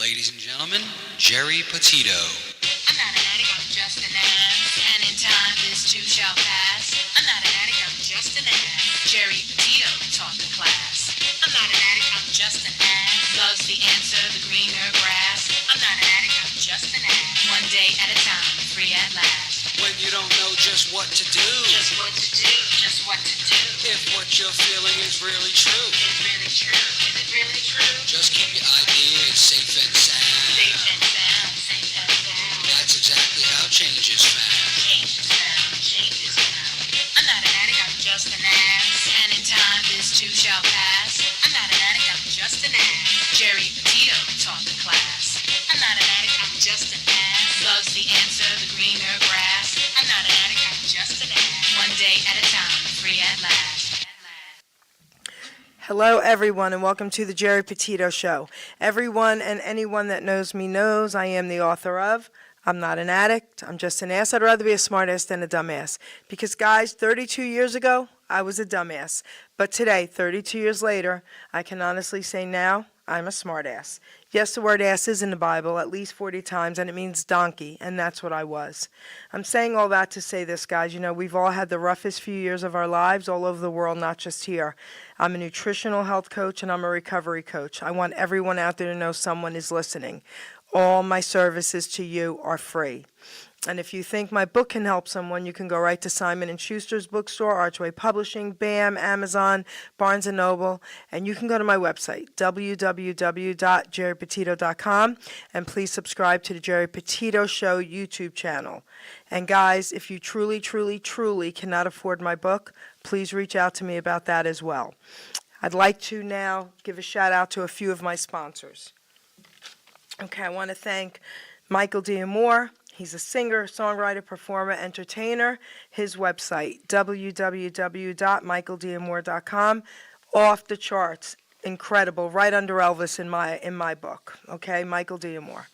Ladies and gentlemen, Geri Petito. I'm not an addict, I'm just an ass. And in time, this too shall pass. I'm not an addict, I'm just an ass. Geri Petito taught the class. I'm not an addict, I'm just an ass. Loves the answer, the greener grass. I'm not an addict, I'm just an ass. One day at a time, free at last. When you don't know just what to do. Just what to do, just what to do. If what you're feeling is really true. Is really true, is it really true? Just keep your ideas safe and sound. Safe and sound, safe and sound. That's exactly how change is found. Change is found, change is found. I'm not an addict, I'm just an ass. And in time, this too shall pass. I'm not an addict, I'm just an ass. Geri Petito taught the class. I'm not an addict, I'm just an ass. Loves the answer, the greener grass. I'm not an addict, I'm just an ass. One day at a time, free at last. Hello, everyone, and welcome to the Geri Petito Show. Everyone and anyone that knows me knows I am the author of I'm Not an Addict, I'm Just an Ass. I'd rather be a smartass than a dumbass. Because, guys, 32 years ago, I was a dumbass. But today, 32 years later, I can honestly say now, I'm a smartass. Yes, the word ass is in the Bible at least 40 times, and it means donkey, and that's what I was. I'm saying all that to say this, guys. You know, we've all had the roughest few years of our lives all over the world, not just here. I'm a nutritional health coach, and I'm a recovery coach. I want everyone out there to know someone is listening. All my services to you are free. And if you think my book can help someone, you can go right to Simon & Schuster's bookstore, Archway Publishing, BAM, Amazon, Barnes & Noble, and you can go to my website, www.geripetito.com, and please subscribe to the Geri Petito Show YouTube channel. And guys, if you truly, truly, truly cannot afford my book, please reach out to me about that as well. I'd like to now give a shout out to a few of my sponsors. Okay, I want to thank Michael D'Amore. He's a singer, songwriter, performer, entertainer. His website, www.michaeldamore.com. Off the charts, incredible, right under Elvis in my book. Okay, Michael D'Amore.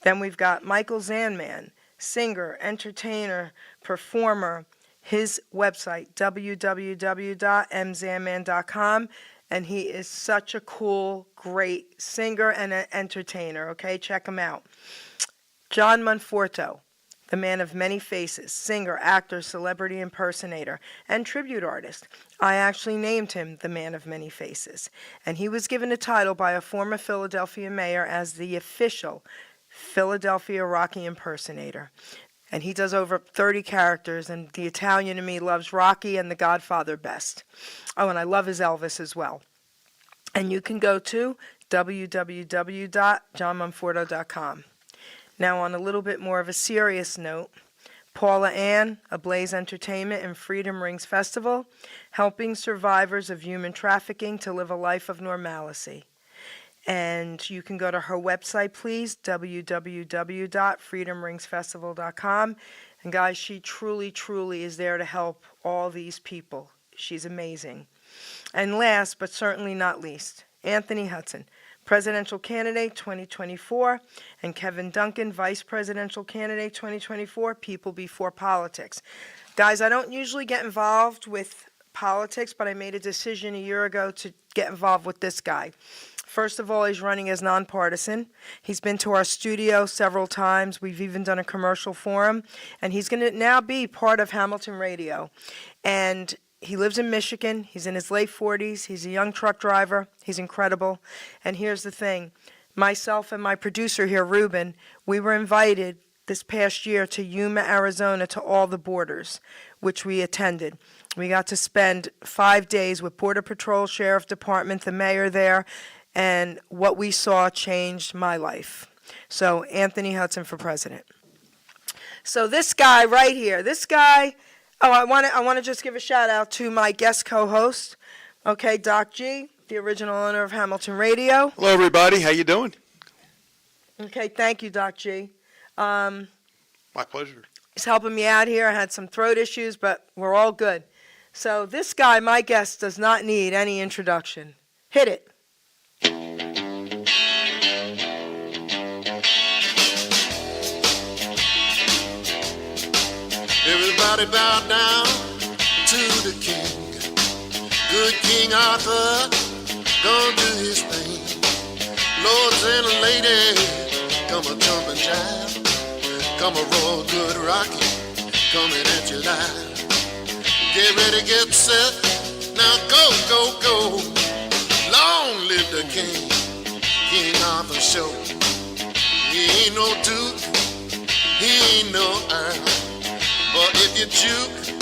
Then we've got Michael Zanman, singer, entertainer, performer. His website, www.mzanman.com. And he is such a cool, great singer and an entertainer. Okay, check him out. John Monforto, the man of many faces, singer, actor, celebrity impersonator, and tribute artist. I actually named him the man of many faces. And he was given a title by a former Philadelphia mayor as the official Philadelphia Rocky impersonator. And he does over 30 characters, and the Italian in me loves Rocky and The Godfather best. Oh, and I love his Elvis as well. And you can go to www.johnmonforto.com. Now, on a little bit more of a serious note, Paula Ann, Ablaze Entertainment and Freedom Rings Festival, helping survivors of human trafficking to live a life of normalcy. And you can go to her website, please, www.freedomringsfestival.com. And guys, she truly, truly is there to help all these people. She's amazing. And last, but certainly not least, Anthony Hudson, presidential candidate 2024, and Kevin Duncan, vice presidential candidate 2024, People Before Politics. Guys, I don't usually get involved with politics, but I made a decision a year ago to get involved with this guy. First of all, he's running as nonpartisan. He's been to our studio several times. We've even done a commercial for him. And he's going to now be part of Hamilton Radio. And he lives in Michigan. He's in his late 40s. He's a young truck driver. He's incredible. And here's the thing. Myself and my producer here, Ruben, we were invited this past year to Yuma, Arizona, to all the borders, which we attended. We got to spend 5 days with Border Patrol, Sheriff Department, the mayor there, and what we saw changed my life. So, Anthony Hudson for president. So this guy right here, I want to just give a shout out to my guest co-host, okay, Doc G, the original owner of Hamilton Radio. Hello, everybody. How you doing? Okay, thank you, Doc G. My pleasure. He's helping me out here. I had some throat issues, but we're all good. So this guy, my guest, does not need any introduction. Hit it. Everybody bow down to the king. Good King Arthur, gonna do his thing. Lords and ladies, Come a jumping jive, come a roll good rockin', coming at you live. Get ready, get set, now go, go, go. Long live the king, King Arthur show. He ain't no duke, he ain't no earl, but if you juke,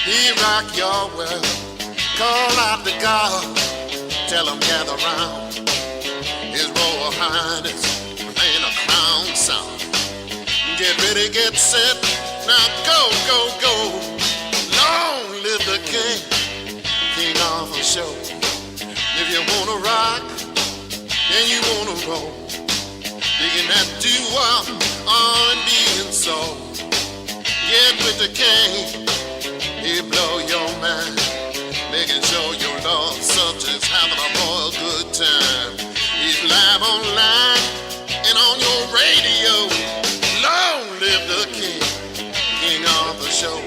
he rock your world. Call out the guard, tell him gather round. His Royal Highness playing a crown sound. Get ready, get set, now go, go, go. Long live the king, King Arthur show. If you wanna rock and you wanna roll, digging that doo-wop, R&B and soul. Get with the king, he blow your mind, making sure your love subjects having a royal good time. He's live online and on your radio. Long live the king, King Arthur show.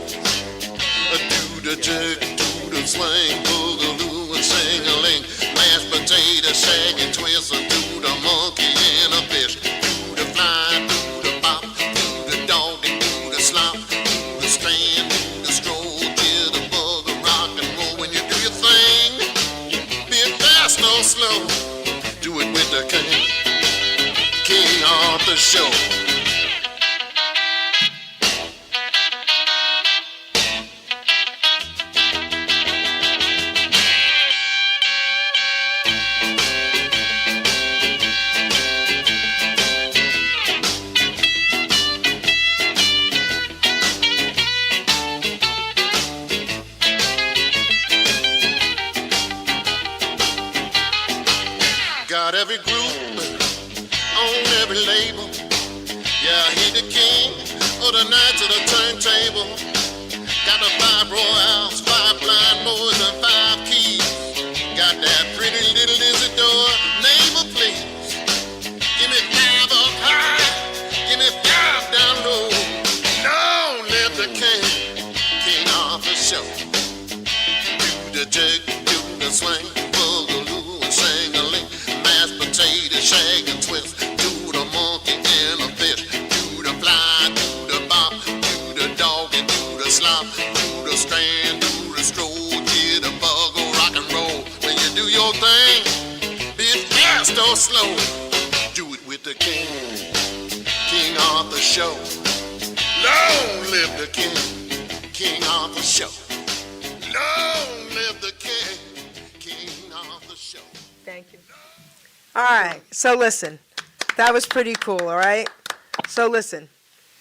Do the jig, do the swing, boogaloo and sing-a-ling, mashed potato, shag and twist, and do the monkey and a fish. Do the fly, do the bop, do the dog and do the slop, do the stand, do the stroll, get the bug, rock and roll. When you do your thing, be it fast or slow, do it with the king, King Arthur show. Got every group on every label. Yeah, he the king of the night to the turntable. Got the 5 royals, 5 blind boys, and 5 keys. Got that pretty little Isidore, neighbor please. Give me 5 up high, give me 5 down low. Long live the king, King Arthur show. Do the jig, do the swing, boogaloo and sing-a-ling, mashed potato, shag and twist, do the monkey and a fish, do the fly, do the bop, do the dog and do the slop, do the strand, do the stroll, get a bug, rock and roll. When you do your thing, be it fast or slow, do it with the king, King Arthur show. Long live the king, King Arthur show. Long live the king, King Arthur show. Thank you. All right, so listen, that was pretty cool, all right? So listen,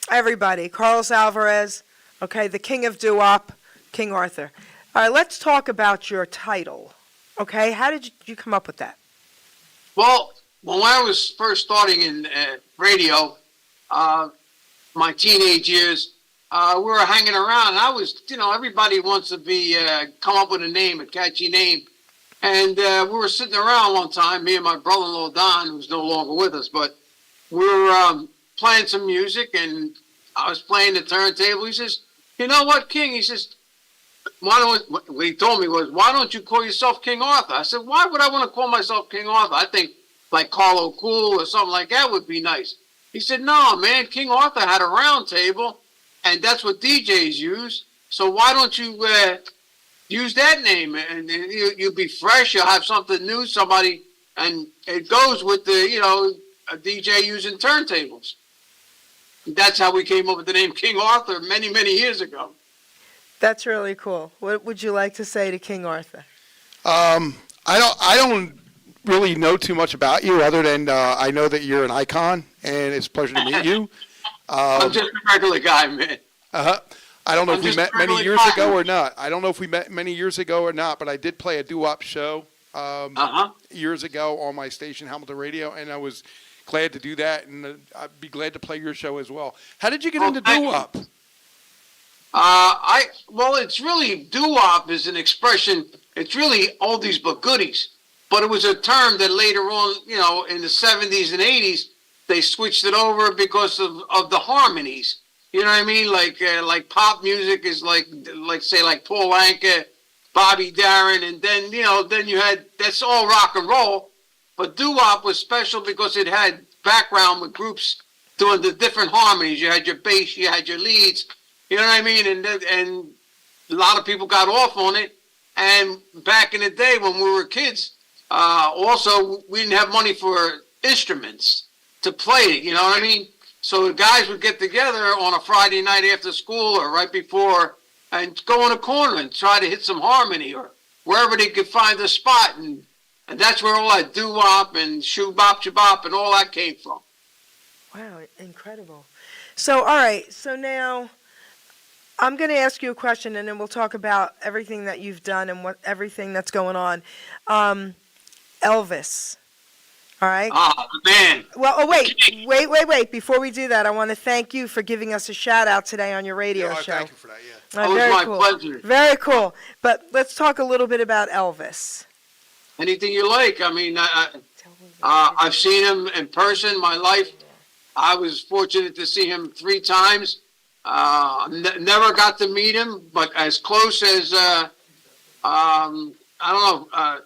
everybody, Carlos Alvarez, okay, the king of doo-wop, King Arthur. All right, let's talk about your title, okay? How did you come up with that? Well, when I was first starting in radio, my teenage years, we were hanging around. And I was, everybody wants to be come up with a name, a catchy name. And we were sitting around one time, me and my brother-in-law, Don, who's no longer with us, but we were playing some music, and I was playing the turntable. He says, you know what, King? He says, what he told me was, why don't you call yourself King Arthur? I said, why would I want to call myself King Arthur? I think like Carlo Cool or something like that would be nice. He said, no, man, King Arthur had a round table, and that's what DJs use. So why don't you use that name, and you'll be fresh. You'll have something new, somebody, and it goes with the, a DJ using turntables. That's how we came up with the name King Arthur many, many years ago. That's really cool. What would you like to say to King Arthur? I don't really know too much about you other than I know that you're an icon, and it's a pleasure to meet you. I'm just a regular guy, man. I don't know if we met many years ago or not. But I did play a doo-wop show years ago on my station, Hamilton Radio, and I was glad to do that, and I'd be glad to play your show as well. How did you get into doo-wop? Well, it's really, doo-wop is an expression, it's really oldies but goodies. But it was a term that later on, in the 70s and 80s, they switched it over because of the harmonies. You know what I mean? Like pop music is like Paul Anka, Bobby Darin, and then you had, that's all rock and roll. But doo-wop was special because it had background with groups doing the different harmonies. You had your bass, you had your leads. You know what I mean? And a lot of people got off on it. And back in the day when we were kids, also we didn't have money for instruments to play it. You know what I mean? So the guys would get together on a Friday night after school or right before and go in a corner and try to hit some harmony or wherever they could find a spot. And that's where all that doo-wop and shoo-bop, shabop and all that came from. Wow, incredible. So, all right, so now I'm going to ask you a question, and then we'll talk about everything that you've done and everything that's going on. Elvis, all right? Man. Well, wait. Before we do that, I want to thank you for giving us a shout-out today on your radio show. Thank you for that, yeah. That was very my cool. pleasure. Very cool. But let's talk a little bit about Elvis. Anything you like. I mean, I've seen him in person in my life. I was fortunate to see him 3 times. Never got to meet him, but as close as, I don't know,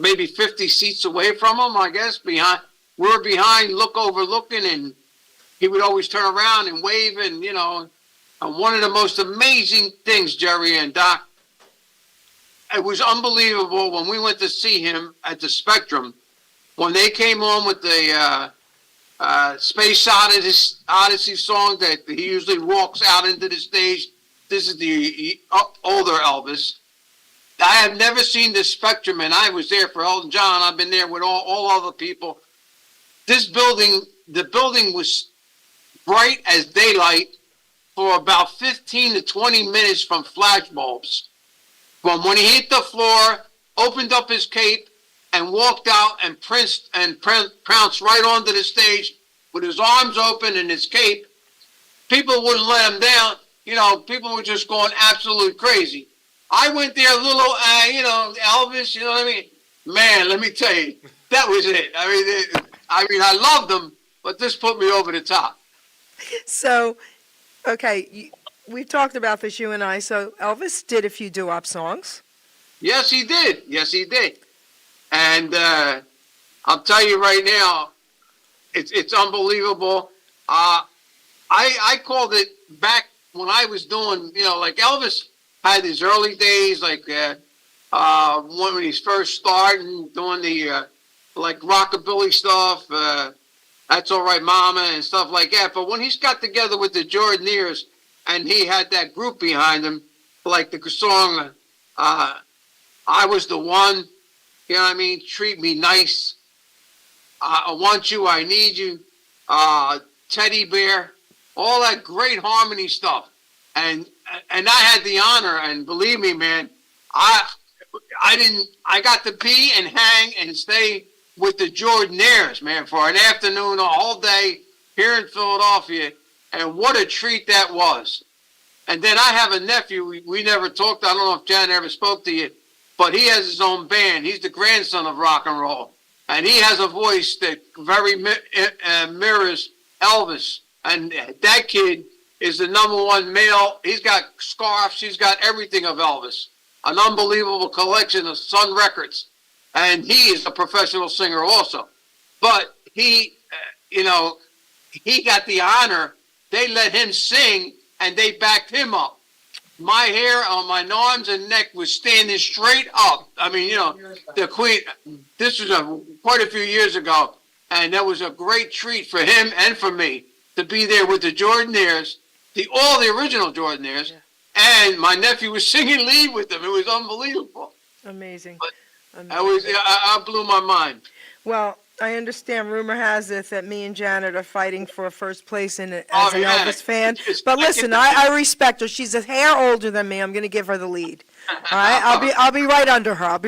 maybe 50 seats away from him, I guess. We're behind, overlooking, and he would always turn around and wave, and, you know, one of the most amazing things, Jerry and Doc, it was unbelievable when we went to see him at the Spectrum, when they came on with the Space Odyssey song that he usually walks out into the stage. This is the older Elvis. I have never seen the Spectrum, and I was there for Elton John. I've been there with all other people. The building was bright as daylight for about 15 to 20 minutes from flashbulbs. From when he hit the floor, opened up his cape, and walked out and pounced right onto the stage with his arms open and his cape. People wouldn't let him down. You know, people were just going absolutely crazy. I went there a little, Elvis, you know what I mean? Man, let me tell you, that was it. I mean, I loved him, but this put me over the top. So, okay, we've talked about this, you and I. So Elvis did a few doo-wop songs. Yes, he did. And I'll tell you right now, it's unbelievable. I called it back when I was doing, like Elvis had his early days, like when he's first starting doing the like rockabilly stuff, That's All Right Mama and stuff like that. But when he's got together with the Jordanaires and he had that group behind him, like the song I Was the One, you know what I mean? Treat Me Nice. I Want You, I Need You. Teddy Bear. All that great harmony stuff. And I had the honor, and believe me, man, I got to be and hang and stay with the Jordanaires, man, for an afternoon, a whole day here in Philadelphia. And what a treat that was. And then I have a nephew. We never talked. I don't know if Jan ever spoke to you, but he has his own band. He's the grandson of rock and roll. And he has a voice that very mirrors Elvis. And that kid is the #1 male. He's got scarves. He's got everything of Elvis. An unbelievable collection of Sun Records. And he is a professional singer also. But he got the honor. They let him sing, and they backed him up. My hair on my arms and neck was standing straight up. I mean, the Queen, this was quite a few years ago, and that was a great treat for him and for me to be there with the Jordanaires, all the original Jordanaires, and my nephew was singing lead with them. It was unbelievable. Amazing. I blew my mind. Well, I understand. Rumor has it that me and Janet are fighting for first place as an Elvis fan. But listen, I respect her. She's a hair older than me. I'm going to give her the lead. All right, I'll be right under her. All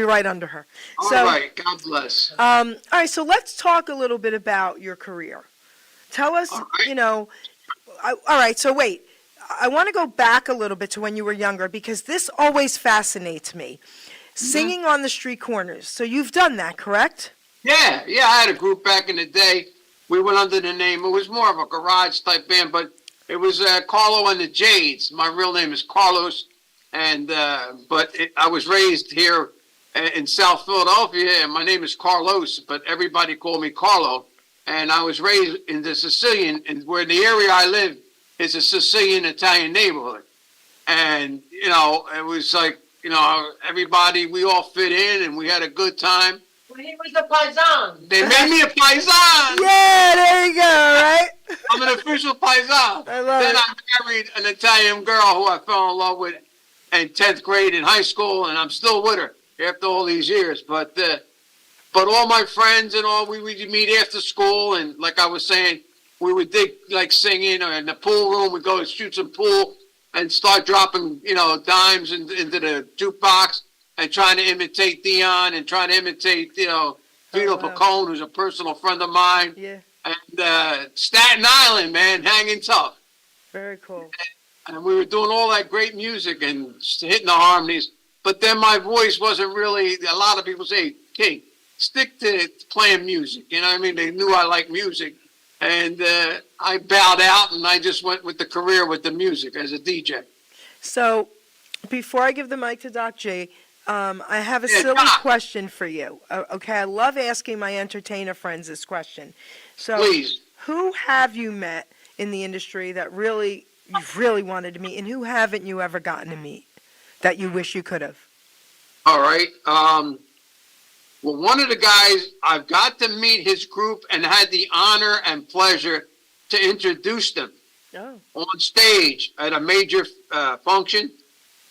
right, God bless. All right, so let's talk a little bit about your career. Tell us, All right. All right. So wait, I want to go back a little bit to when you were younger because this always fascinates me. Singing on the street corners. So you've done that, correct? Yeah, I had a group back in the day. We went under the name, it was more of a garage type band, but it was Carlo and the Jades. My real name is Carlos, and I was raised here in South Philadelphia, and my name is Carlos, but everybody called me Carlo. and I was raised in the Sicilian, and where the area I live is a Sicilian Italian neighborhood. And, it was like, everybody, we all fit in and we had a good time. Well, he was a paisan. They made me a paisan. Yeah, there you go, right? I'm an official paisan. I love Then it. I married an Italian girl who I fell in love with in 10th grade in high school, and I'm still with her after all these years. But all my friends and all, we would meet after school, and like I was saying, we would dig like singing, or in the pool room, we'd go shoot some pool and start dropping, dimes into the jukebox and trying to imitate Dion and trying to imitate, Vito Pacone, who's a personal friend of mine. Yeah, And Staten Island, man, hanging tough. very cool. And we were doing all that great music and hitting the harmonies. But then my voice wasn't really, a lot of people say, King, stick to playing music. You know what I mean? They knew I liked music. And I bowed out and I just went with the career with the music as a DJ. So, before I give the mic to Doc G, I have a Yeah, silly Doc. question for you. Okay, I love asking my entertainer friends this question. So, Please. who have you met in the industry that you really wanted to meet, and who haven't you ever gotten to meet that you wish you could have? All right. Well, one of the guys, I've got to meet his group and had the honor and pleasure to introduce them Oh, on stage at a major function,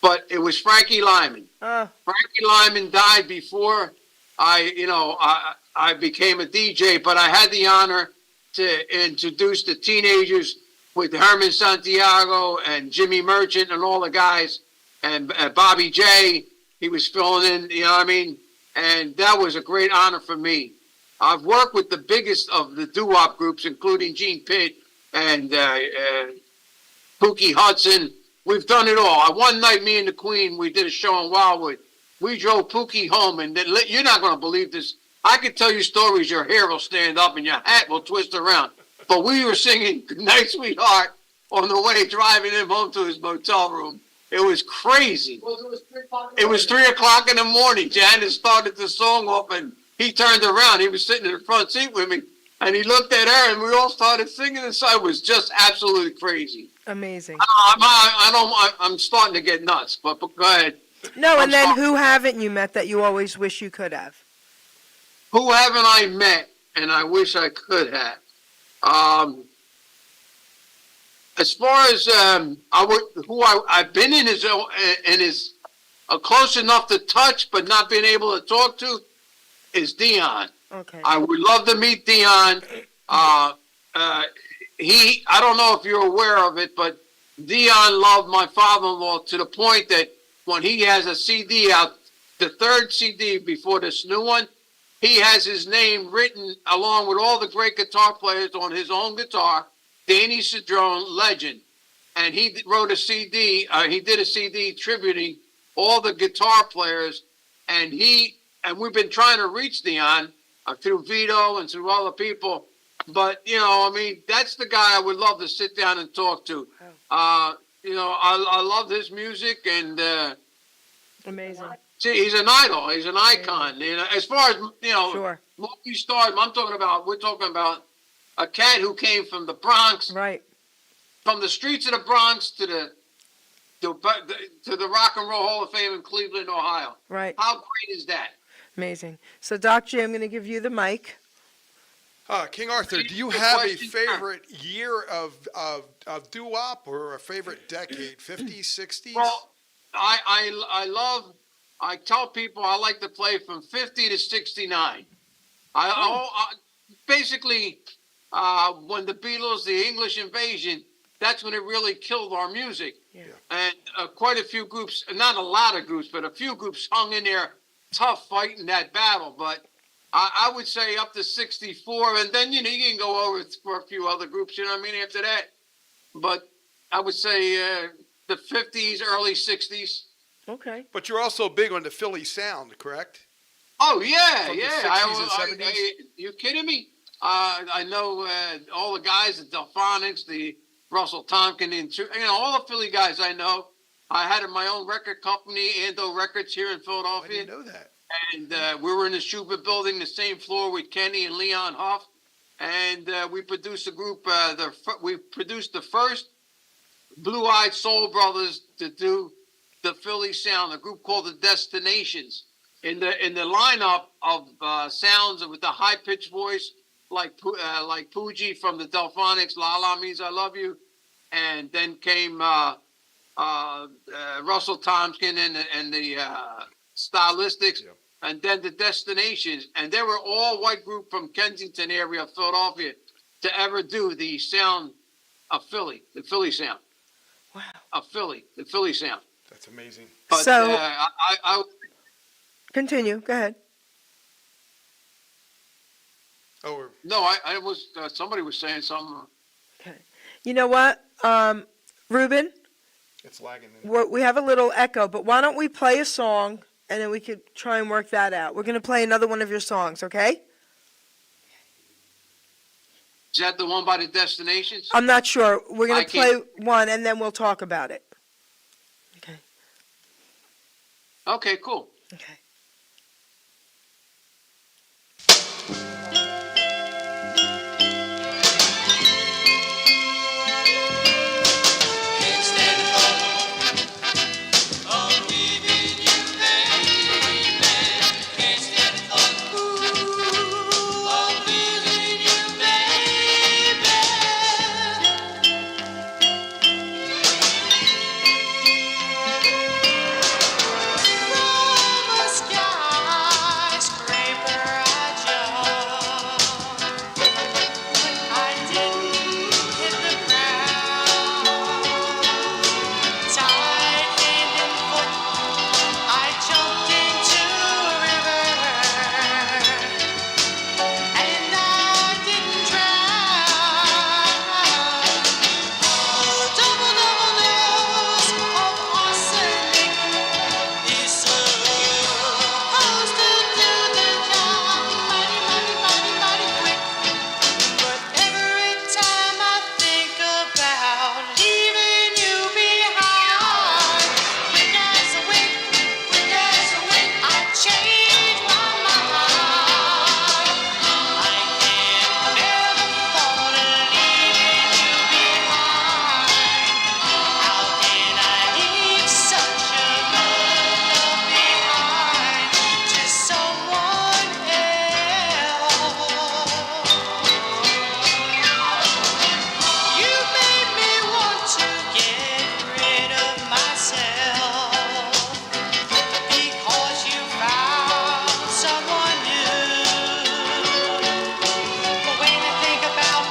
but it was Frankie Lyman. oh, Frankie Lyman died before I became a DJ, but I had the honor to introduce the teenagers with Herman Santiago and Jimmy Merchant and all the guys, and Bobby J. He was filling in, you know what I mean? And that was a great honor for me. I've worked with the biggest of the doo-wop groups, including Gene Pitt and Pookie Hudson. We've done it all. One night, me and the Queen, we did a show in Wildwood. We drove Pookie home, and then, you're not going to believe this. I could tell you stories, your hair will stand up and your hat will twist around. But we were singing Goodnight Sweetheart on the way driving him home to his motel room. It was crazy. It was 3 o'clock in the morning. Janice started the song off, and he turned around. He was sitting in the front seat with me, and he looked at her, and we all started singing. And so it was just absolutely crazy. amazing. I'm starting to get nuts, but go ahead. No, I'm and then sorry. who haven't you met that you always wish you could have? Who haven't I met, and I wish I could have? As far as I've been in his close enough to touch, but not been able to talk to, is Dion. Okay. I would love to meet Dion. I don't know if you're aware of it, but Dion loved my father-in-law to the point that when he has a CD out, the third CD before this new one, he has his name written along with all the great guitar players on his own guitar, Danny Cedrone, legend. And he wrote a CD, he did a CD tributing all the guitar players, and we've been trying to reach Dion through Vito and through other people. But, that's the guy I would love to sit down and talk to. I love his music, and Amazing. see, he's an idol. He's an icon. As far as, Sure. multi-stars, we're talking about a cat who came from the Bronx, Right. from the streets of the Bronx to the Rock and Roll Hall of Fame in Cleveland, Ohio. Right. How great is that? Amazing. So, Doc G, I'm going to give you the mic. King Arthur, do you Good have a question. favorite year of doo-wop or a favorite decade? 50s, 60s? Well, I tell people I like to play from 50 to 69. Basically, when the Beatles, the English Invasion, that's when it really killed our music. Yeah. And quite a few groups, not a lot of groups, but a few groups hung in there tough fighting that battle. But I would say up to 64, and then, you can go over for a few other groups, after that. But I would say the 50s, early 60s. Okay. But you're also big on the Philly sound, correct? Oh, yeah, From the yeah. 60s and 70s? You kidding me? I know all the guys, the Delphonics, the Russell Tompkins, all the Philly guys I know. I had my own record company, Ando Records, here in I Philadelphia. didn't know that. And we were in the Schubert building, the same floor with Kenny and Leon Huff. and we produced a group. We produced the first Blue-Eyed Soul Brothers to do the Philly sound. A group called the Destinations. In the lineup of sounds with the high pitched voice, like Poogie from the Delphonics, "La La Means I Love You," and then came Russell Tompkins and the Stylistics, Yeah. and then the Destinations, and they were all white group from Kensington area, Philadelphia, to ever do the sound of Philly, the Philly sound. Wow. Of Philly, the Philly sound. That's amazing. But So- I Continue. Go ahead. Oh, we're, no, I was somebody was saying something. Okay. You know what, Ruben? it's lagging. We have a little echo, but why don't we play a song and then we could try and work that out. We're going to play another one of your songs, okay? Is that the one by the Destinations? I'm not sure. We're going I to play can't- one and then we'll talk about it. Okay. Okay, cool. Okay. Instead of leaving you, baby, instead of leaving you, baby. From a skyscraper I jumped. I didn't hit the ground. Tied hand and foot, I jumped into a river, and I didn't drown. Double dose of arsenic is supposed to do the job mighty quick. But every time I think about leaving you behind, quick as a wink, I change my mind. I can't bear the thought of leaving you behind. How can I leave such a good love behind to someone else? You made me want to get rid of myself because you found someone new. But when I think about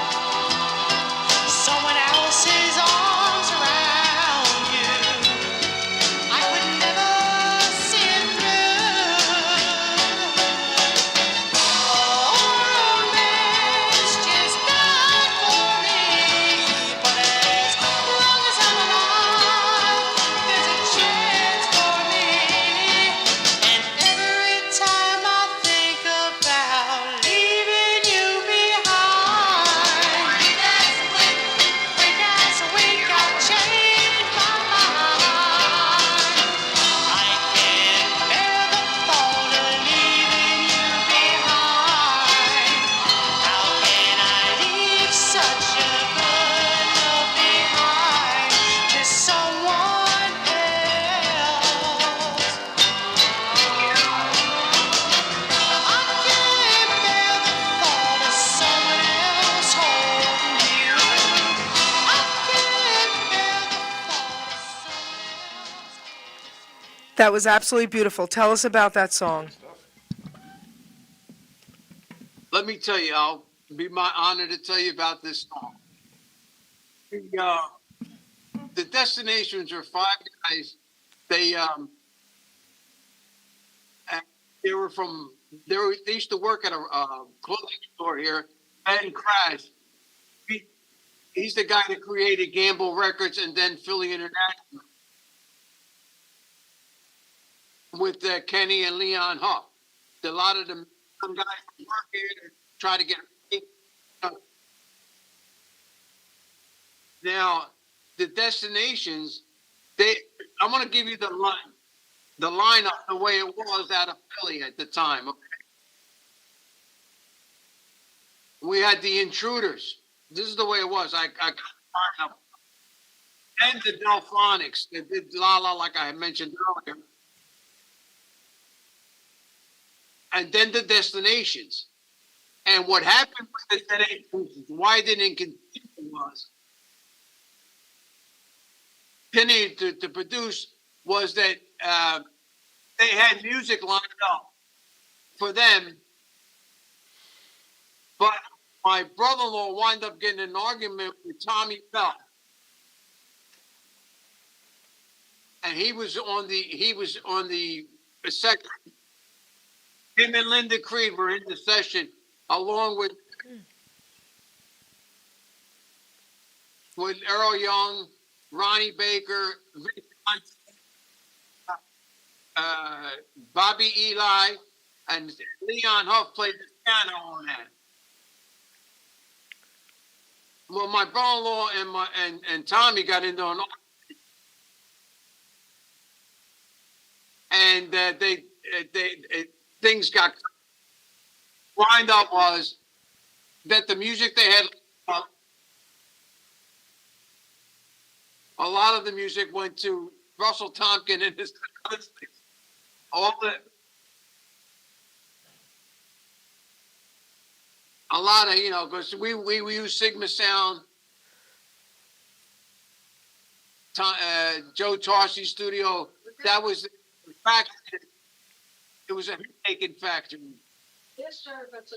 someone else's arms around you, I could never see it through. Romance just died for me, but as long as I'm alive, there's a chance for me. And every time I think about leaving you behind, quick as a wink, I change my mind. I can't bear the thought of leaving you behind. How can I leave such a good love behind to someone else? I can't bear the thought of someone else holding you. I can't bear the thought of someone else. That was absolutely beautiful. Tell us about that song. Let me tell you, I'll be my honor to tell you about this song. The Destinations are five guys. They they were from they used to work at a clothing store here. Ben Crash. He's the guy that created Gamble Records and then Philly International with Kenny and Leon Huff. A lot of them, some guys work here to try to get. Now, the Destinations, I'm going to give you the lineup the way it was out of Philly at the time. Okay? We had the Intruders. This is the way it was. And the Delphonics. They did La La like I mentioned earlier. And then the Destinations. And what happened with the Destinations, why they didn't continue was, continued to produce, was that they had music lined up for them, but my brother-in-law wound up getting in an argument with Tommy Bell, and he was on the second. Him and Linda Creed were in the session along with Earl Young, Ronnie Baker, Vince Bobby Eli, and Leon Huff played the piano on that. Well, my brother-in-law and Tommy got into an argument, and things got wind up was that the music they had, a lot of the music went to Russell Tompkins and his all the a lot of because we use Sigma Sound, Joe Tarsi studio. That was the fact. It was a making factory. Yes, sir. That's a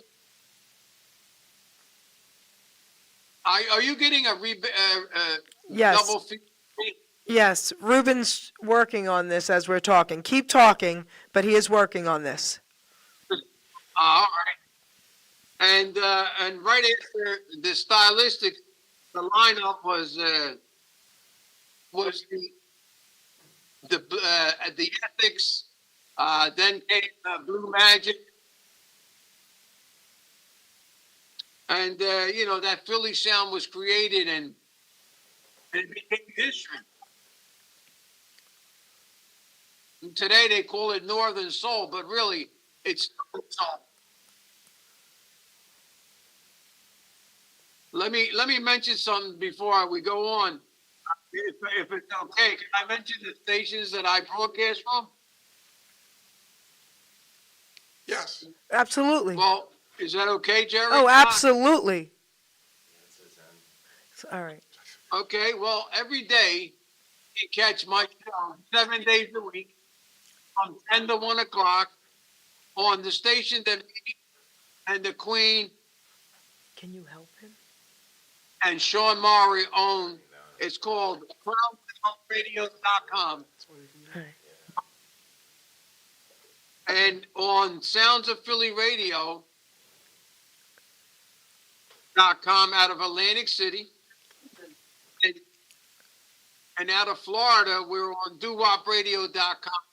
Are you getting a Yes. double fee? Yes, Ruben's working on this as we're talking. Keep talking, but he is working on this. All right. And right after the stylistic, the lineup was the Ethics. Then came Blue Magic. And, that Philly sound was created and it became history. And today they call it Northern Soul, but really it's soul. Let me mention something before we go on. If it's okay, can I mention the stations that I broadcast from? Yes. Absolutely. Well, is that okay, Jerry? Oh, absolutely. All right. Okay, well, every day you catch my show 7 days a week from 10 to 1 o'clock on the station that me and the Queen Can you help him? and Sean Maury own. It's called CrownRadio.com. All right. And on Sounds of Philly Radio.com out of Atlantic City. And out of Florida, we're on DoWopRadio.com.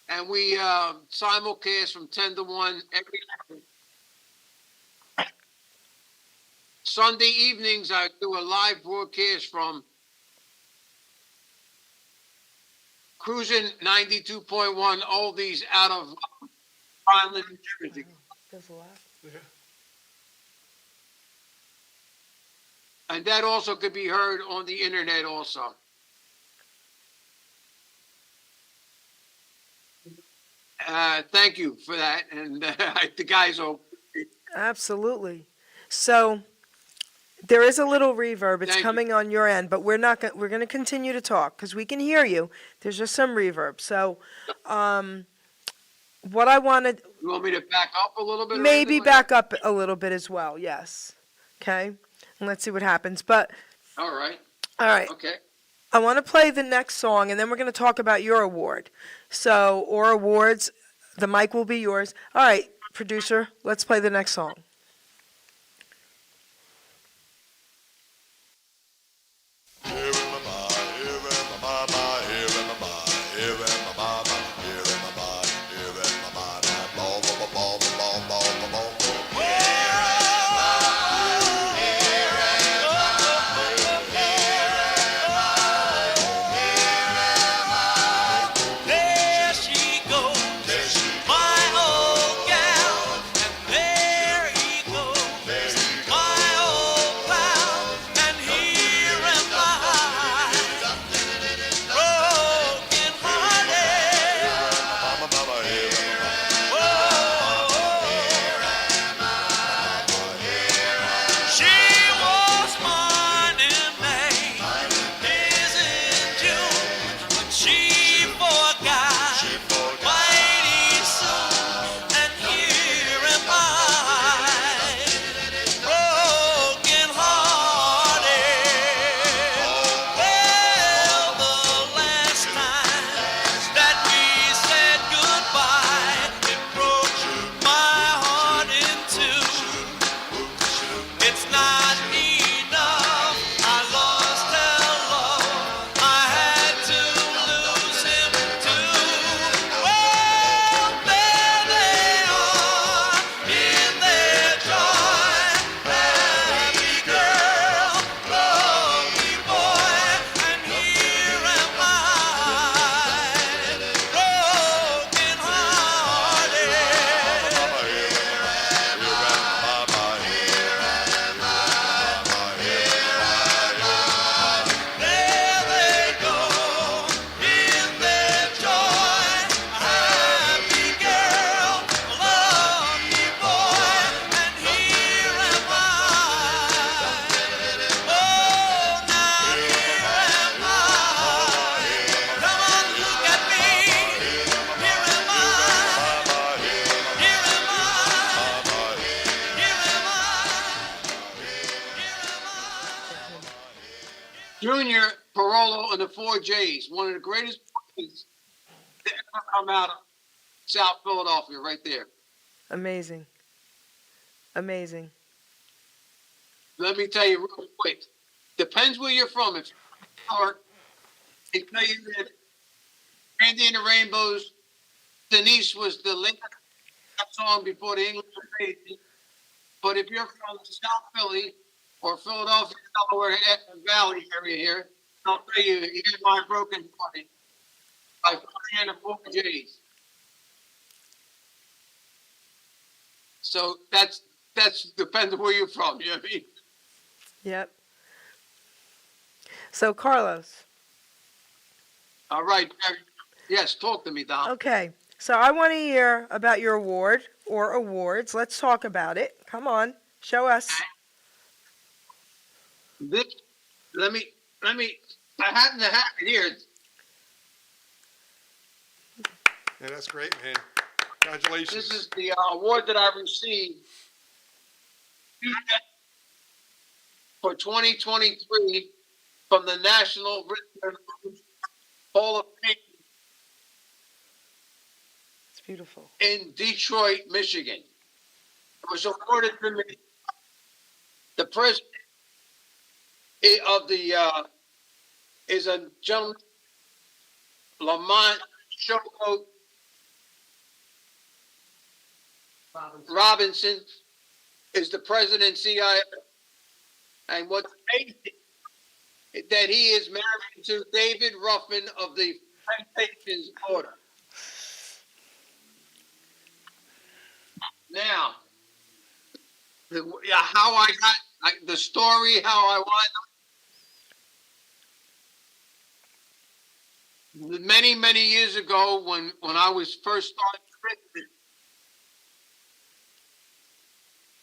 And we simulcast from 10 to 1 every night. Sunday evenings, I do a live broadcast from Cruising 92.1 Oldies out of Vineland, New Jersey. There's a lot. And that also could be heard on the internet also. Thank you for that. And the guys will. Absolutely. So there is a little reverb. It's Thank you. coming on your end, but we're not. We're going to continue to talk because we can hear you. There's just some reverb. So, what I wanted, You want me to back up a little bit? or maybe anything like back up a little bit as well. Yes. Okay. And let's see what happens. But that? All right. all right. Okay. I want to play the next song, and then we're going to talk about your award. So, or awards, the mic will be yours. All right, producer, let's play the next song. There she goes, my old gal, and Junior Parolo and the Four J's, one of the greatest players to ever come out of South Philadelphia, right there. Amazing. Amazing. Let me tell you real quick. Depends where you're from. If you're they tell you that Randy and the Rainbows, Denise was the last song before the English invasion. But if you're from South Philly or Philadelphia, Delaware Valley area here, I'll tell you, you get my broken body by Flying the Four J's. So that's depends on where you're from. You know what I mean? Yep. So, Carlos. All right. Yes, talk to me, Don. Okay. So, I want to hear about your award or awards. Let's talk about it. Come on. Show us. This, let me. I happen to have it here. Yeah, that's great, man. Congratulations. This is the award that I received for 2023 from the National Rhythm Hall of Fame It's beautiful. in Detroit, Michigan. It was awarded to me. The president of the is a gentleman, Lamont Showboat Robinson, is the president CIO. And what's amazing is that he is married to David Ruffin of the Temptations Order. Now, how I got the story, how I wound up. Many years ago, when I was first starting drinking,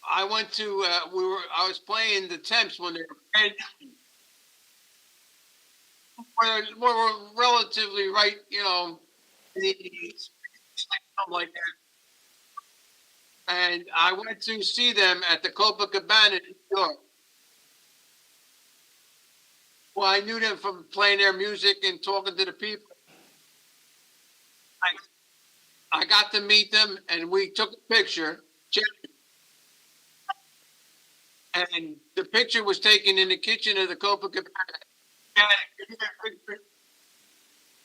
I went to I was playing the Temps when they were we were relatively right, something like that. And I went to see them at the Copacabana in New York. Well, I knew them from playing their music and talking to the people. I got to meet them, and we took a picture. And the picture was taken in the kitchen of the Copacabana.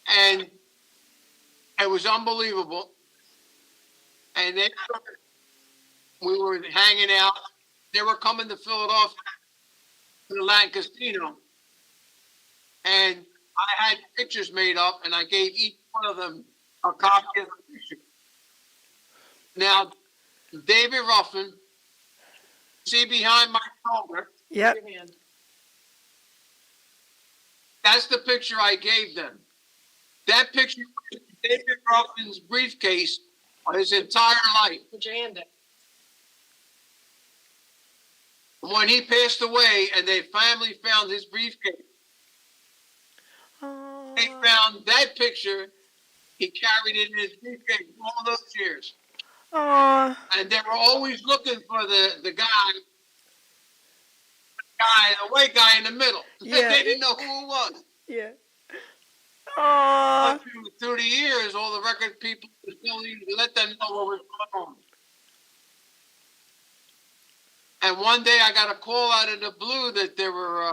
And it was unbelievable. And then we were hanging out. They were coming to Philadelphia to the Latin Casino. And I had pictures made up, and I gave each one of them a copy of the picture. Now, David Ruffin, see behind my shoulder? Yep. That's the picture I gave them. That picture was David Ruffin's briefcase his entire life. Put your hand up. When he passed away and their family found his briefcase, they found that picture. He carried it in his briefcase all those years. Aww. And they were always looking for the guy, the white guy in the middle. Yeah. They didn't know who it was. Yeah. Aww. But through the years, all the record people let them know what was going on. And one day I got a call out of the blue that they were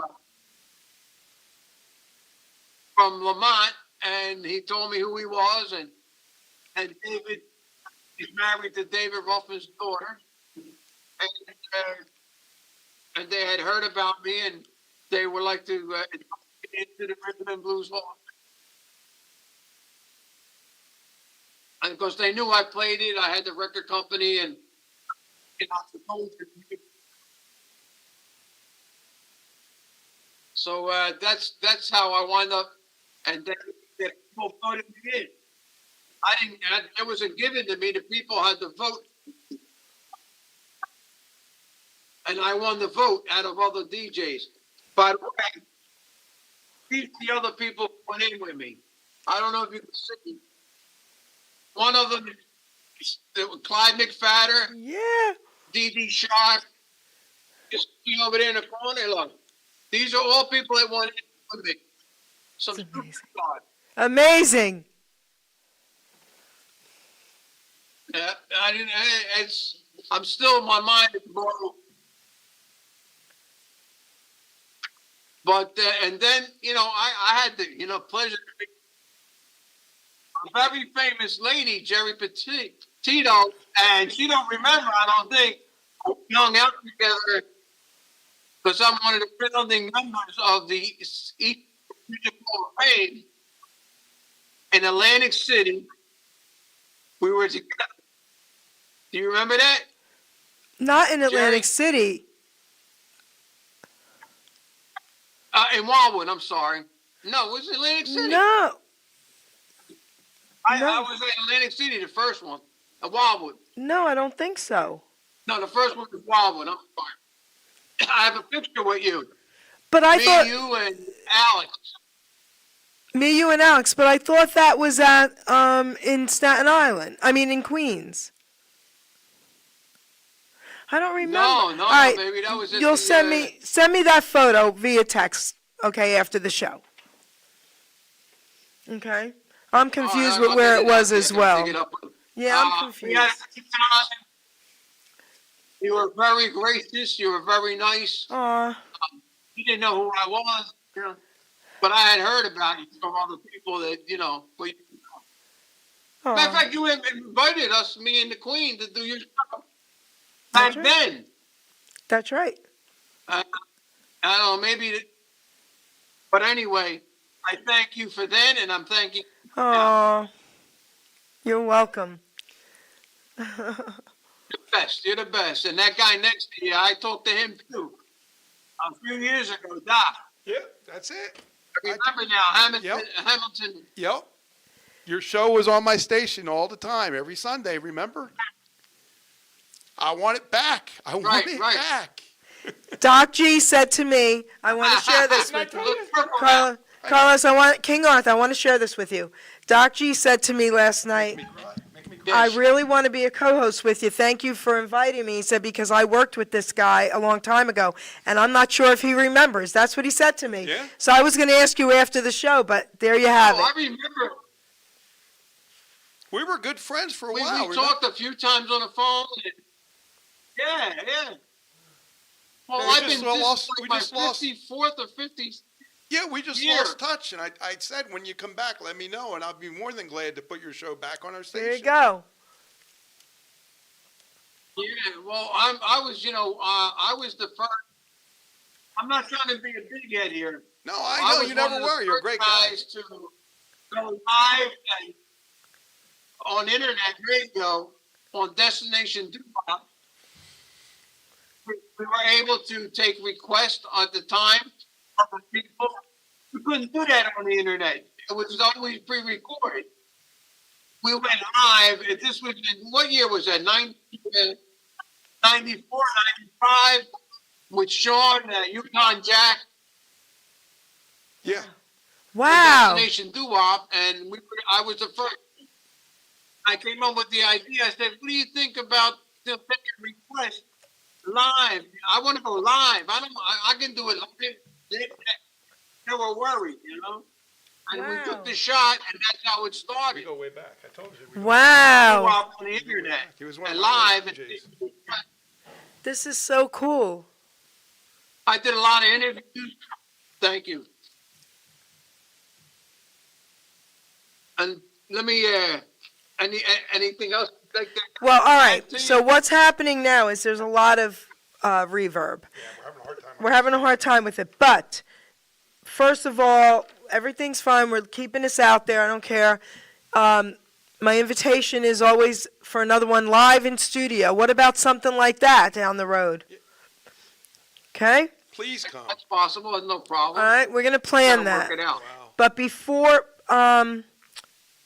from Lamont, and he told me who he was, and David, he's married to David Ruffin's daughter, and they had heard about me, and they would like to get into the Rhythm and Blues Hall. And because they knew I played it, I had the record company, and I supposed to. So that's how I wound up, and they people voted me in. It wasn't given to me. The people had to vote, and I won the vote out of other DJs. By the way, the other people went in with me. I don't know if you can see. One of them, Clyde McFadder, Yeah. D.D. Sharp, just over there in the corner. Look, these are all people that went in with me. Some It's amazing. superstar. Amazing. Yeah, I didn't. I'm still, my mind is blown. But and then I had the pleasure to meet a very famous lady, Geri Petito, and she don't remember. I don't think we hung out together because I'm one of the founding members of the East Music Hall of Fame in Atlantic City. We were together. Do you remember that? Not in Atlantic Jerry? City. In Wildwood, I'm sorry. No, it was Atlantic City. No. I was in Atlantic City, the first one. At Wildwood. No, I don't think so. No, the first one was Wildwood. I'm sorry. I have a picture with you. But I Me, thought you, and Alex. me, you, and Alex. But I thought that was at in Staten Island. I mean, in Queens. I don't remember. No, All right, baby. That was at you'll the, send me that photo via text, okay, after the show. Okay. I'm confused with where it was as well. Yeah, I'm confused. We had a good time. You were very gracious. You were very nice. Aw. You didn't know who I was, but I had heard about you from other people that But, matter of fact, you invited us, me and the Queen, to do your show back then. That's right. I don't know, maybe. But anyway, I thank you for then, and I'm thanking. Aw. You're welcome. Best, you're the best. And that guy next to you, I talked to him too. A few years ago, Doc. Yep, that's it. I remember now, Hamilton. Yep. Your show was on my station all the time, every Sunday, remember? I want it back. I want it back. Doc G said to me, I want to share this with you. Carlos, King Arthur, I want to share this with you. Doc G said to me last night, I really want to be a co-host with you. Thank you for inviting me. He said, because I worked with this guy a long time ago, and I'm not sure if he remembers. That's what he said to me. Yeah. So I was going to ask you after the show, but there you have it. I remember. We were good friends for a We while. talked a few times on the phone. Yeah. Well, We I've just been lost- this we is my just lost- 54th or 50th. Yeah, we just Yeah. lost touch, and I said, when you come back, let me know, and I'll be more than glad to put your show back on our station. There you go. Yeah, well, I was the first. I'm not trying to be a big head here. No, I know was you one never of the were. You're a first great guy. guys to go live and on internet radio on Destination Dubai. We were able to take requests at the time from people. We couldn't do that on the internet. It was always pre-recorded. We went live. This was in, what year was that? 94, 95, with Sean, Yukon Jack. Yeah. Wow. Destination Doo-Wop, and I was the first. I came up with the idea. I said, "What do you think about taking requests live? I want to go live. I can do it live." They were worried, And we took the shot, and that's how it We started. go way back. I told you. Wow. Doo-Wop on the internet He was one and of my live. first DJs. This is so cool. I did a lot of interviews. Thank you. And let me, anything else like that? Well, all right. So what's happening now is there's a lot of reverb. Yeah, we're having a hard time. We're having a hard time with it. But first of all, everything's fine. We're keeping this out there. I don't care. My invitation is always for another one live in studio. What about something like that down the road? Okay? Please come. That's possible. That's no problem. All right, we're going to plan Gotta that. work it out. Wow. But before,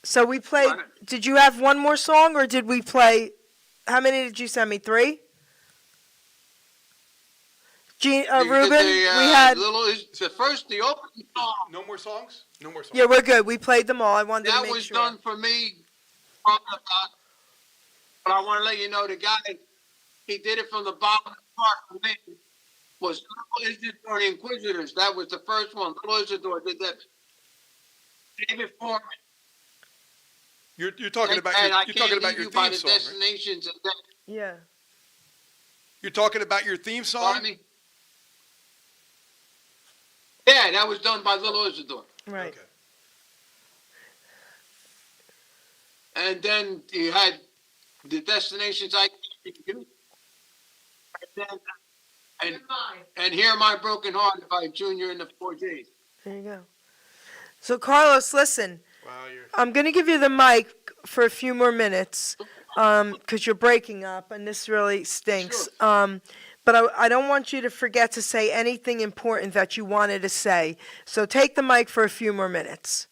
so we played, did you have one more song or did we play, how many did you send me? 3? Ruben, we had, The opening song. No more songs? No more songs. yeah, we're good. We played them all. I wanted to That make was sure. done for me. But I want to let you know the guy, he did it from the bottom of the heart for me. was Little Isidore and the Inquisitors. That was the first one. Little Isidore did that. David Foreman. You're talking about And I you're can't talking about leave your you by theme the song, right? destinations. And that, Yeah. You're talking about your theme song. pardon me? Yeah, that was done by Little Isidore. Right. Okay. And then you had the destinations I and then and Hear My Broken Heart by Junior and the 4Js. There you go. So, Carlos, listen. Wow, you're. I'm going to give you the mic for a few more minutes because you're breaking up, and this really stinks. But I don't want you to forget to say anything important that you wanted to say. So take the mic for a few more minutes.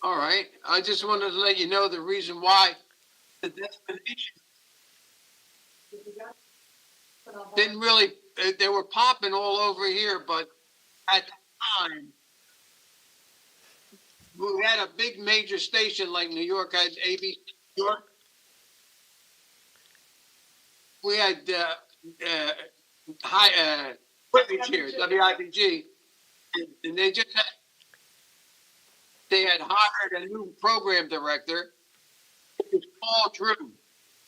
All right. I just wanted to let you know the reason why the destination didn't really, they were popping all over here, but at the time, we had a big major station like New York had ABC New York. We had high Whitney here, WIBG, and they had hired a new program director. It was Paul Drew.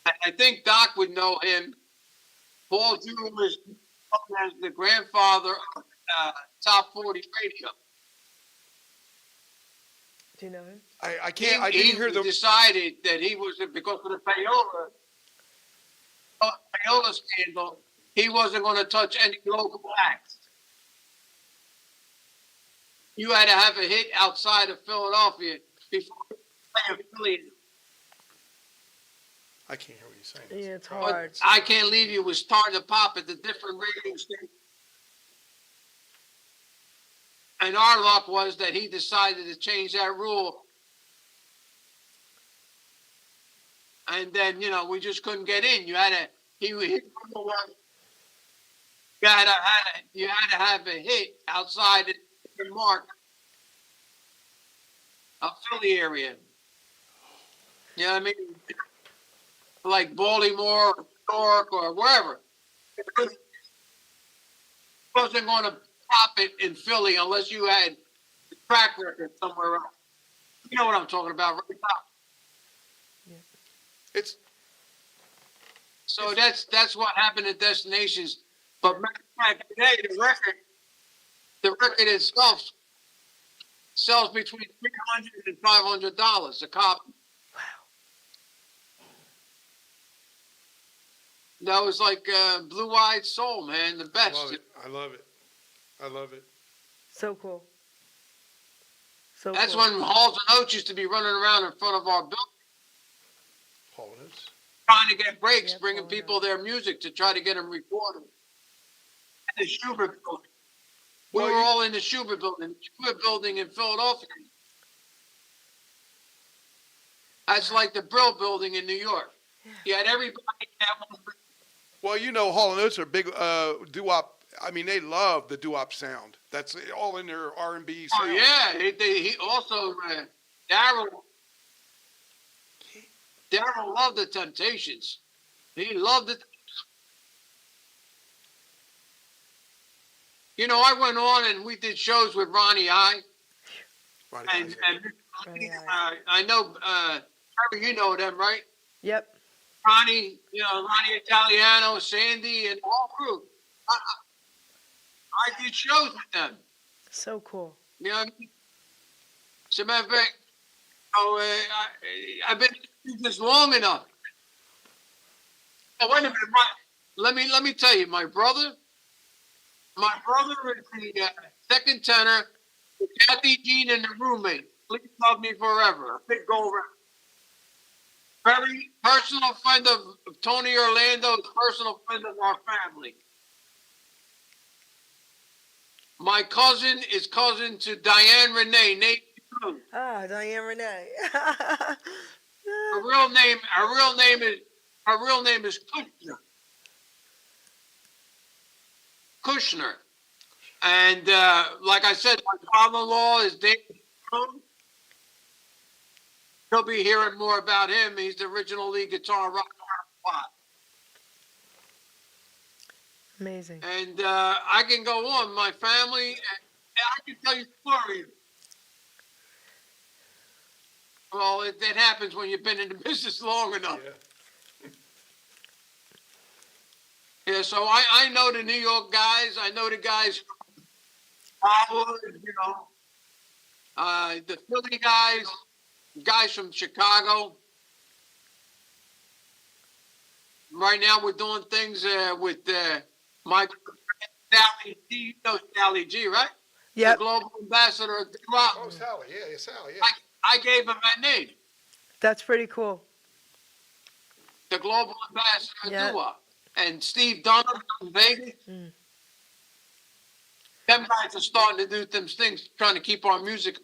I think Doc would know him. Paul Drew was known as the grandfather of Top 40 Radio. Do you know him? I can't. I didn't hear the. Decided that he was because of the payola scandal. He wasn't going to touch any local acts. You had to have a hit outside of Philadelphia before you play affiliated. I can't hear what you're saying. Yeah, it's hard. But I Can't Leave You was starting to pop at the different radio stations. And our luck was that he decided to change that rule. And then, we just couldn't get in. You had to, you had to have a hit outside the mark of Philly area. You know what I mean? Like Baltimore, or New York, or wherever. It wasn't going to pop it in Philly unless you had a track record somewhere else. You know what I'm talking about, right now. It's. So that's what happened at Destinations. But back today, the record itself sells between $300 and $500 a copy. That was like Blue-Eyed Soul, man, the best. I love it. I love it. So cool. So That's cool. when Halls and Oates used to be running around in front of our building, Paul Notes. trying to get breaks, Yeah, bringing Paul people their music to try to get them recorded. And the Schubert building. We Well, were all in the Schubert building. Schubert building in Philadelphia. That's like the Brill building in New York. You had everybody that was. Well, Hall and Oates are big doo-wop. I mean, they love the doo-wop sound. That's all in their R&B Oh sound. yeah, he also Daryl loved the Temptations. He loved it. I went on and we did shows with Ronnie I. Right, And Ronnie I know Trevor, you know them, right? Yep. Ronnie, Ronnie Italiano, Sandy, and all group. I did shows with them. So cool. You know what I mean? As a matter of fact, I've been doing this long enough. Oh, wait a minute. Let me tell you, my brother is the second tenor, Kathy Jean and the roommate. Please love me forever. A big gold record. Very personal friend of Tony Orlando, personal friend of our family. My cousin is cousin to Diane Renee, Nate. Ah, Diane Renee. Her real name is Kushner. Kushner. And like I said, my father-in-law is David. He'll be hearing more about him. He's the original lead guitar rock. Amazing. And I can go on. My family, and I can tell you stories. Well, that happens when you've been in the business long enough. Yeah, so I know the New York guys. I know the guys from Howard, the Philly guys from Chicago. Right now, we're doing things with my Sally G. You know Sally G, right? The Yep, global ambassador of Rock. Oh, Sally, yeah, Sally, yeah. I gave him that name, that's pretty cool. the global ambassador of Yeah. Doo-Wop. And Steve Dunham from Vegas. Mm. Them guys are starting to do them things, trying to keep our music.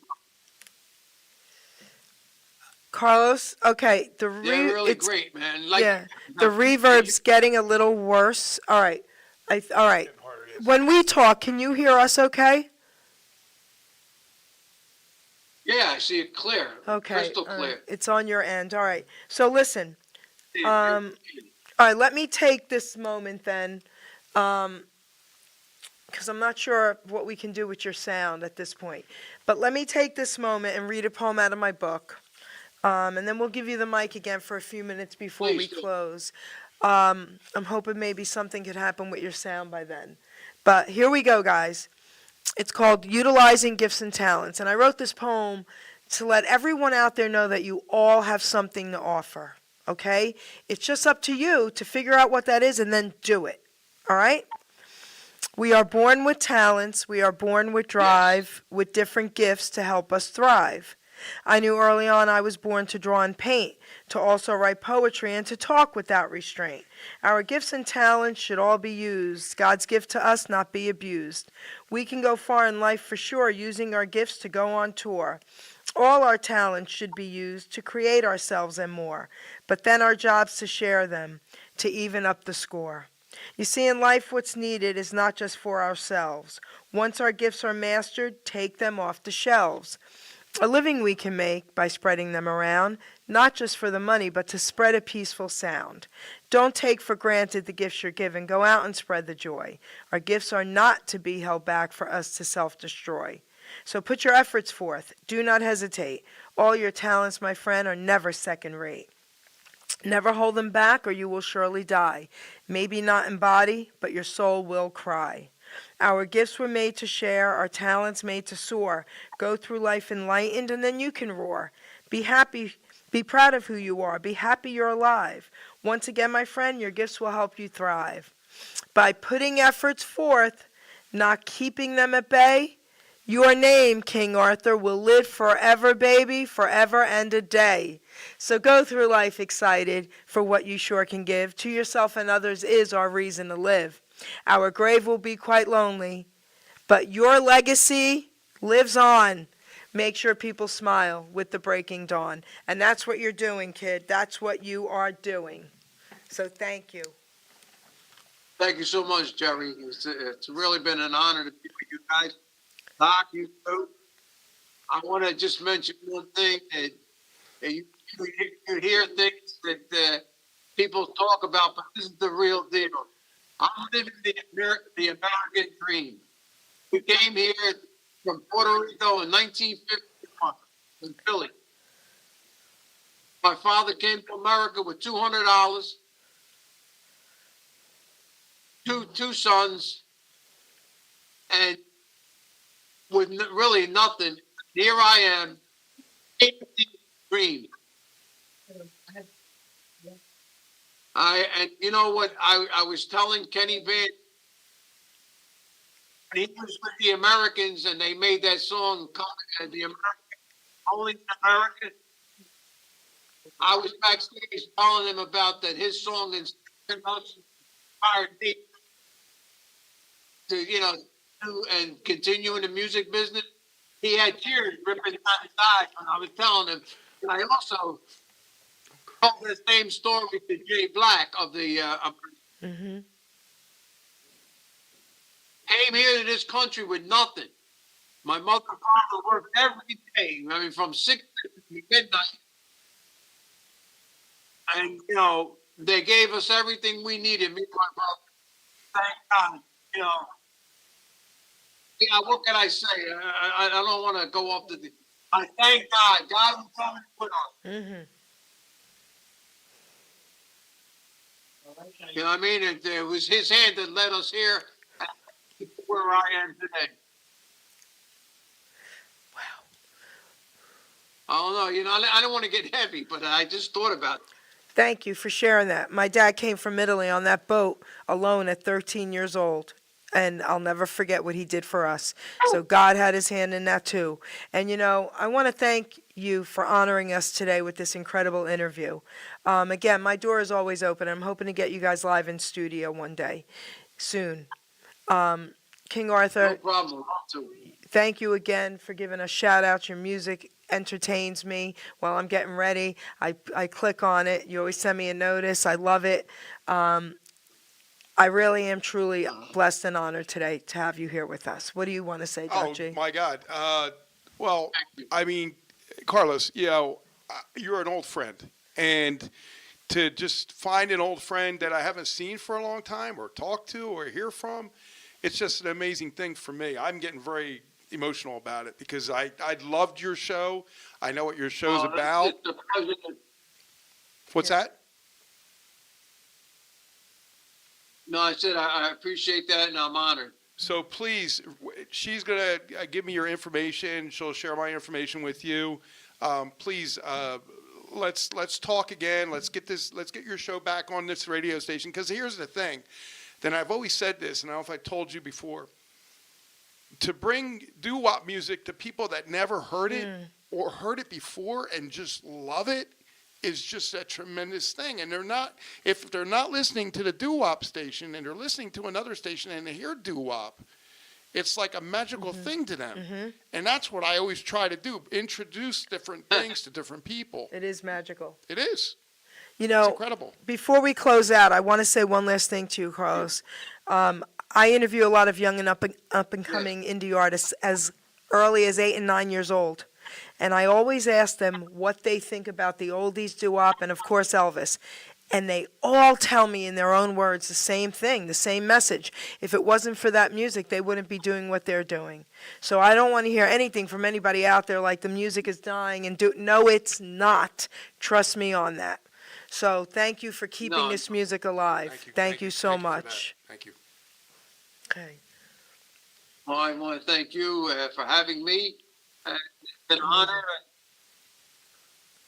Carlos, okay, They're really great, man. Like, yeah, the reverb's getting a little worse. All right, all right. Getting harder, yes. When we talk, can you hear us? Okay. Yeah, I see it clear. Okay. Crystal all right. clear. It's on your end. All right. So listen. All right. Let me take this moment then, because I'm not sure what we can do with your sound at this point. But let me take this moment and read a poem out of my book. And then we'll give you the mic again for a few minutes before we Please do. close. I'm hoping maybe something could happen with your sound by then. But here we go, guys. It's called Utilizing Gifts and Talents. And I wrote this poem to let everyone out there know that you all have something to offer. Okay? It's just up to you to figure out what that is and then do it. All right? We are born with talents. We are born with drive, with different gifts to help us thrive. I knew early on I was born to draw and paint, to also write poetry, and to talk without restraint. Our gifts and talents should all be used. God's gift to us not be abused. We can go far in life for sure, using our gifts to go on tour. All our talents should be used to create ourselves and more, but then our job's to share them, to even up the score. You see, in life what's needed is not just for ourselves. Once our gifts are mastered, take them off the shelves. A living we can make by spreading them around, not just for the money, but to spread a peaceful sound. Don't take for granted the gifts you're given. Go out and spread the joy. Our gifts are not to be held back for us to self-destroy. So put your efforts forth. Do not hesitate. All your talents, my friend, are never second rate. Never hold them back or you will surely die. Maybe not in body, but your soul will cry. Our gifts were made to share, our talents made to soar. Go through life enlightened and then you can roar. Be happy, be proud of who you are. Be happy you're alive. Once again, my friend, your gifts will help you thrive. By putting efforts forth, not keeping them at bay, your name, King Arthur, will live forever, baby, forever and a day. So go through life excited for what you sure can give. To yourself and others is our reason to live. Our grave will be quite lonely, but your legacy lives on. Make sure people smile with the breaking dawn. And that's what you're doing, kid. That's what you are doing. So thank you. Thank you so much, Jerry. It's really been an honor to be with you guys. Doc, you too. I want to just mention one thing that you hear things that people talk about, but this is the real deal. I'm living the American dream. We came here from Puerto Rico in 1951 in Philly. My father came to America with $200, two sons, and with really nothing. Here I am, dream. And you know what? I was telling Kenny Van, when he was with the Americans and they made that song, the American, Only American. I was backstage telling him about that. His song inspired me to, do and continue in the music business. He had tears ripping down his eyes when I was telling him. And I also told the same story to Jay Black of the Mm-hmm. came here to this country with nothing. My mother and father worked every day. I mean, from 6 to midnight. And, they gave us everything we needed, me and my brother. thank God. You know. Yeah, what can I say? I don't want to go off the. I thank God. God will come and put on. Mm-hmm. You know what I mean? It was His hand that led us here where I am today. Wow. I don't know. You know, I don't want to get heavy, but I just thought about it. Thank you for sharing that. My dad came from Italy on that boat alone at 13 years old, and I'll never forget what he did for us. So God had his hand in that too. And you know, I want to thank you for honoring us today with this incredible interview. Again, my door is always open. I'm hoping to get you guys live in studio one day, soon. King Arthur, No problem. thank you again for giving us shout outs. Your music entertains me while I'm getting ready. I click on it. You always send me a notice. I love it. I really am truly blessed and honored today to have you here with us. What do you want to say, Oh, Dr. G? my God. Well, I mean, Carlos, you know, you're an old friend. And to just find an old friend that I haven't seen for a long time or talked to or hear from, it's just an amazing thing for me. I'm getting very emotional about it because I loved your show. I know what your show's about. What's that? No, I said I appreciate that and I'm honored. So please, she's going to give me your information. She'll share my information with you. Please, let's talk again. Let's get your show back on this radio station. Because here's the thing. Then I've always said this, and I don't know if I told you before. To bring doo-wop music to people that never heard it or heard it before and just love it is just a tremendous thing. And if they're not listening to the doo-wop station and they're listening to another station and they hear doo-wop, it's like a magical thing to them. And that's what I always try to do, introduce different things to different people. It is magical. It is. You It's know, incredible. before we close out, I want to say one last thing to you, Carlos. I interview a lot of young and up and coming indie artists as early as 8 and 9 years old. And I always ask them what they think about the oldies, doo-wop, and of course Elvis. And they all tell me in their own words the same thing, the same message. If it wasn't for that music, they wouldn't be doing what they're doing. So I don't want to hear anything from anybody out there like the music is dying and no, it's not. Trust me on that. So thank you for keeping this music alive. Thank you so much. Thank you. Okay. Well, I want to thank you for having me. It's been an honor.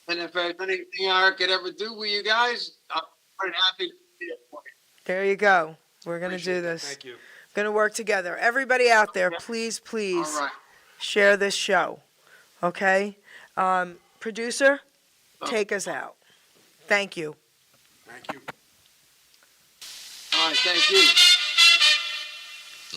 And if there's anything I could ever do with you guys, I'm very happy to be it for you. There you go. We're going to do this. Thank you. Going to work together. Everybody out there, please, please All right. share this show. Okay? Producer, take us out. Thank you. Thank you. All right, thank you.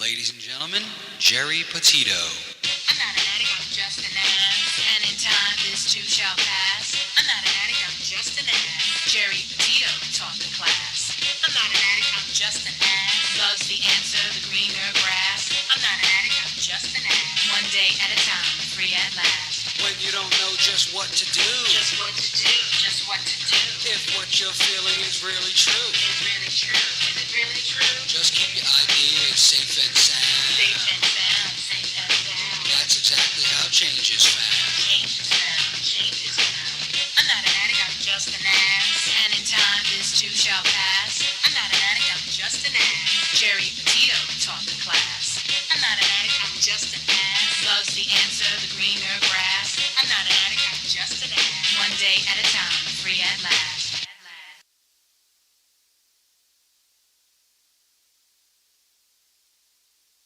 Ladies and gentlemen, Geri Petito. I'm not an addict, I'm just an ass. And in time, this too shall pass. I'm not an addict, I'm just an ass. Geri Petito taught the class. I'm not an addict, I'm just an ass. Loves the answer, the greener grass. I'm not an addict, I'm just an ass. One day at a time, free at last. When you don't know just what to do, Just what to do, just what to do. if what you're feeling is really true, Is really true, is it really true? just keep your ideas safe and sound. Safe and sound, safe and sound. That's exactly how change is found. Change is found, change is found. I'm not an addict, I'm just an ass. And in time, this too shall pass. I'm not an addict, I'm just an ass. Geri Petito taught the class. I'm not an addict, I'm just an ass. Loves the answer, the greener grass. I'm not an addict, I'm just an ass. One day at a time, free at last.